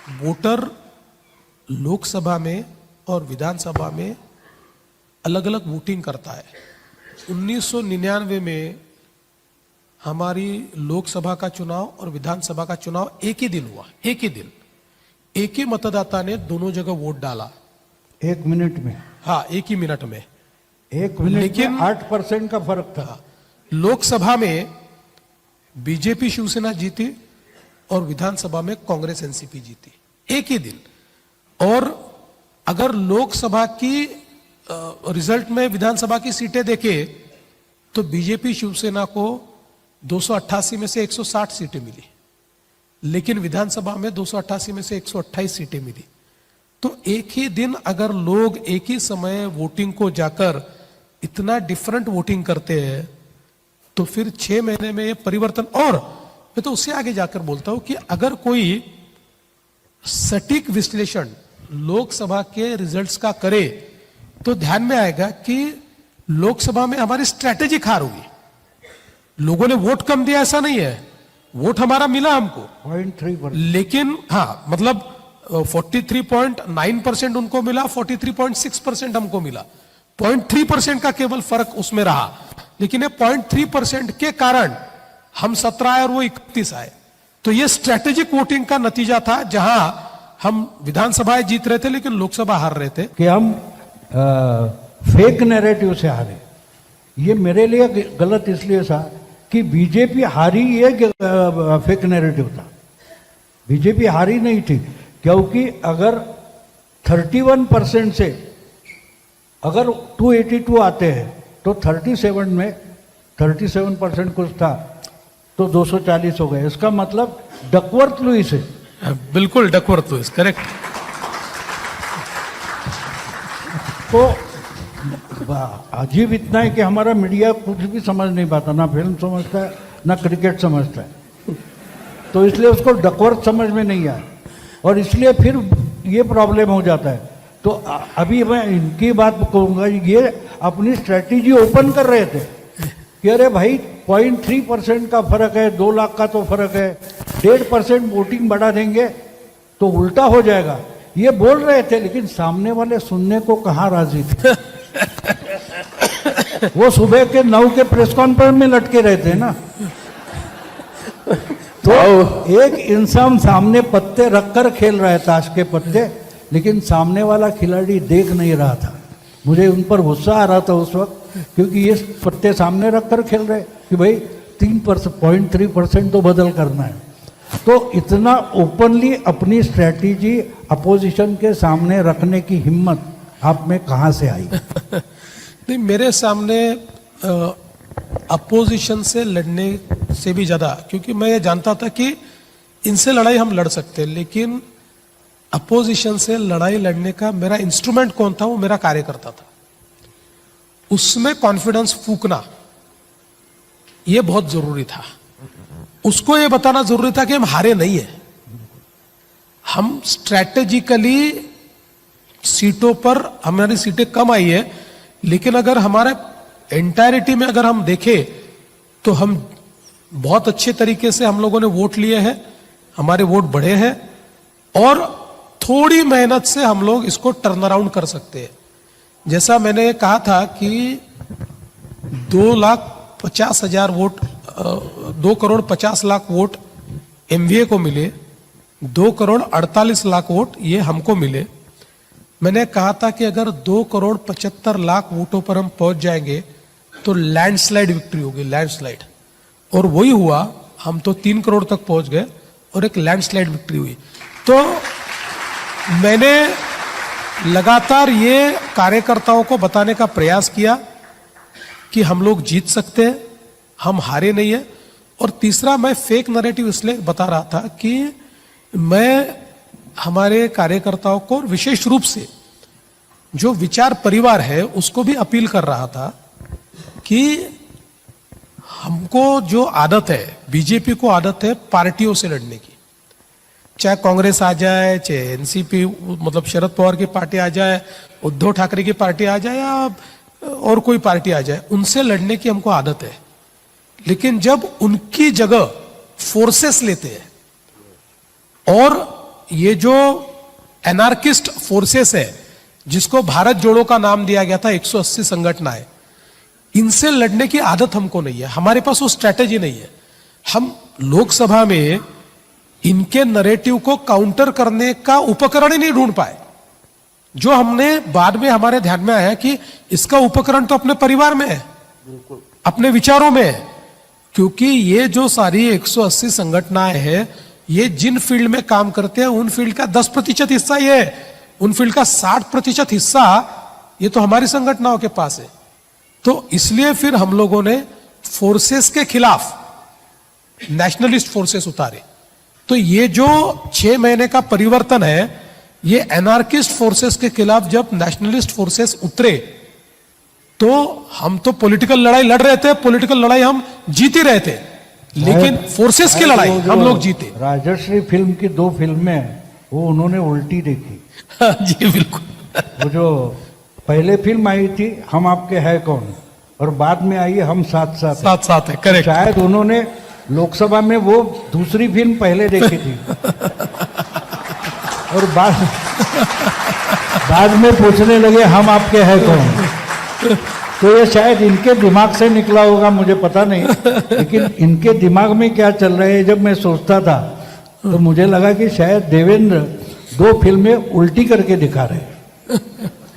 Voter Lok Sabha में और विधानसभा में अलग अलग वोटिंग करता है। 1999 में हमारी लोकसभा का चुनाव और विधानसभा का चुनाव एक ही दिन हुआ, एक ही दिन, एक ही मतदाता ने दोनों जगह वोट डाला। 1 मिनट में? हाँ, एक ही मिनट में। 1 मिनट लेकिन में 8% का फर्क था। लोकसभा में बीजेपी शिवसेना जीती और विधानसभा में कांग्रेस एनसीपी जीती, एक ही दिन। और अगर लोकसभा की रिजल्ट में विधानसभा की सीटें देखें तो बीजेपी शिवसेना को 288 में से 160 सीटें मिली, लेकिन विधानसभा में 288 में से 128 सीटें मिली। तो एक ही दिन अगर लोग एक ही समय वोटिंग को जाकर इतना डिफरेंट वोटिंग करते हैं तो फिर 6 महीने में ये परिवर्तन। और मैं तो उससे आगे जाकर बोलता हूं कि अगर कोई सटीक विश्लेषण लोकसभा के रिजल्ट्स का करे तो ध्यान में आएगा कि लोकसभा में हमारी स्ट्रैटेजिक हार हुई। लोगों ने वोट कम दिया ऐसा नहीं है, वोट हमारा मिला हमको 0.3%, लेकिन हाँ मतलब 43.9% उनको मिला, 43.6% हमको मिला। 0.3% का केवल फर्क उसमें रहा, लेकिन ये 0.3% के कारण हम 17 आए और वो 31 आए। तो ये स्ट्रैटेजिक वोटिंग का नतीजा था, जहां हम विधानसभाएं जीत रहे थे लेकिन लोकसभा हार रहे थे। कि हम फेक नैरेटिव से हारे। ये मेरे लिए गलत इसलिए था कि बीजेपी हारी, ये फेक नैरेटिव था। बीजेपी हारी नहीं थी, क्योंकि अगर 31% से अगर 282 आते हैं तो 37% कुछ था तो 240 हो गए। इसका मतलब डकवर्थ लुईस है। बिल्कुल डकवर्थ लुईस, करेक्ट। तो अजीब इतना है कि हमारा मीडिया कुछ भी समझ नहीं पाता, ना फिल्म समझता है ना क्रिकेट समझता है, तो इसलिए उसको डकवर्थ समझ में नहीं आया और इसलिए फिर ये प्रॉब्लम हो जाता है। तो अभी मैं इनकी बात कहूँगा, ये अपनी स्ट्रेटेजी ओपन कर रहे थे कि अरे भाई 0.3% का फर्क है, 2 लाख का तो फर्क है, 1.5% वोटिंग बढ़ा देंगे तो उल्टा हो जाएगा, ये बोल रहे थे। लेकिन सामने वाले सुनने को कहाँ राजी थे। वो सुबह के 9 के प्रेस कॉन्फ्रेंस में लटके रहते हैं ना। तो एक इंसान सामने पत्ते रखकर खेल रहा है, ताश के पत्ते, लेकिन सामने वाला खिलाड़ी देख नहीं रहा था। मुझे उन पर गुस्सा आ रहा था उस वक्त, क्योंकि ये पत्ते सामने रखकर खेल रहे कि भाई 0.3% तो बदल करना है। तो इतना ओपनली अपनी स्ट्रैटेजी अपोजिशन के सामने रखने की हिम्मत आप में कहाँ से आई? नहीं, मेरे सामने अपोजिशन से लड़ने से भी ज्यादा, क्योंकि मैं ये जानता था कि इनसे लड़ाई हम लड़ सकते हैं, लेकिन अपोजिशन से लड़ाई लड़ने का मेरा इंस्ट्रूमेंट कौन था? वो मेरा कार्यकर्ता था। उसमें कॉन्फिडेंस फूकना ये बहुत जरूरी था। उसको ये बताना जरूरी था कि हम हारे नहीं है, हम स्ट्रैटेजिकली सीटों पर, हमारी सीटें कम आई है, लेकिन अगर हमारे एंटायरिटी में अगर हम देखें तो हम बहुत अच्छे तरीके से हम लोगों ने वोट लिए हैं, हमारे वोट बढ़े हैं और थोड़ी मेहनत से हम लोग इसको टर्न अराउंड कर सकते हैं। जैसा मैंने कहा था कि 2,50,000 वोट, 2,50,00,000 वोट एमवीए को मिले, 2,48,00,000 वोट ये हमको मिले। मैंने कहा था कि अगर 2,75,00,000 वोटों पर हम पहुंच जाएंगे तो लैंडस्लाइड विक्ट्री होगी, लैंडस्लाइड। और वही हुआ, हम तो 3 करोड़ तक पहुंच गए और एक लैंडस्लाइड विक्ट्री हुई। तो मैंने लगातार ये कार्यकर्ताओं को बताने का प्रयास किया कि हम लोग जीत सकते हैं, हम हारे नहीं है। और तीसरा, मैं फेक नैरेटिव इसलिए बता रहा था कि मैं हमारे कार्यकर्ताओं को, विशेष रूप से जो विचार परिवार है, उसको भी अपील कर रहा था कि हमको जो आदत है, बीजेपी को आदत है पार्टियों से लड़ने की, चाहे कांग्रेस आ जाए, चाहे एनसीपी मतलब शरद पवार की पार्टी आ जाए, उद्धव ठाकरे की पार्टी आ जाए या और कोई पार्टी आ जाए, उनसे लड़ने की हमको आदत है। लेकिन जब उनकी जगह फोर्सेस लेते हैं और ये जो एनार्किस्ट फोर्सेस है, जिसको भारत जोड़ो का नाम दिया गया था, 180 संगठनाएं, इनसे लड़ने की आदत हमको नहीं है, हमारे पास वो स्ट्रैटेजी नहीं है। हम लोकसभा में इनके नरेटिव को काउंटर करने का उपकरण ही नहीं ढूंढ पाए। जो हमने बाद में हमारे ध्यान में आया कि इसका उपकरण तो अपने परिवार में है, अपने विचारों में है, क्योंकि ये जो सारी 180 संगठनाएं हैं, ये जिन फील्ड में काम करते हैं उन फील्ड का 10% हिस्सा ये है, उन फील्ड का 60% हिस्सा ये तो हमारी संगठनाओं के पास है। तो इसलिए फिर हम लोगों ने फोर्सेस के खिलाफ नेशनलिस्ट फोर्सेस उतारे। तो ये जो 6 महीने का परिवर्तन है, ये एनार्किस्ट फोर्सेस के खिलाफ जब नेशनलिस्ट फोर्सेस उतरे, तो हम तो पॉलिटिकल लड़ाई लड़ रहे थे, पॉलिटिकल लड़ाई हम जीत ही रहे थे, लेकिन फोर्सेस की लड़ाई हम लोग जीते। राजश्री फिल्म की 2 फिल्में वो उन्होंने उल्टी देखी। जी बिल्कुल। वो जो पहले फिल्म आई थी हम आपके है कौन, और बाद में आई हम साथ साथ हैं। साथ साथ है, करेक्ट। शायद उन्होंने लोकसभा में वो दूसरी फिल्म पहले देखी थी और बाद में पूछने लगे हम आपके है कौन। तो ये शायद इनके दिमाग से निकला होगा, मुझे पता नहीं, लेकिन इनके दिमाग में क्या चल रहा है जब मैं सोचता था, तो मुझे लगा कि शायद देवेंद्र 2 फिल्में उल्टी करके दिखा रहे हैं।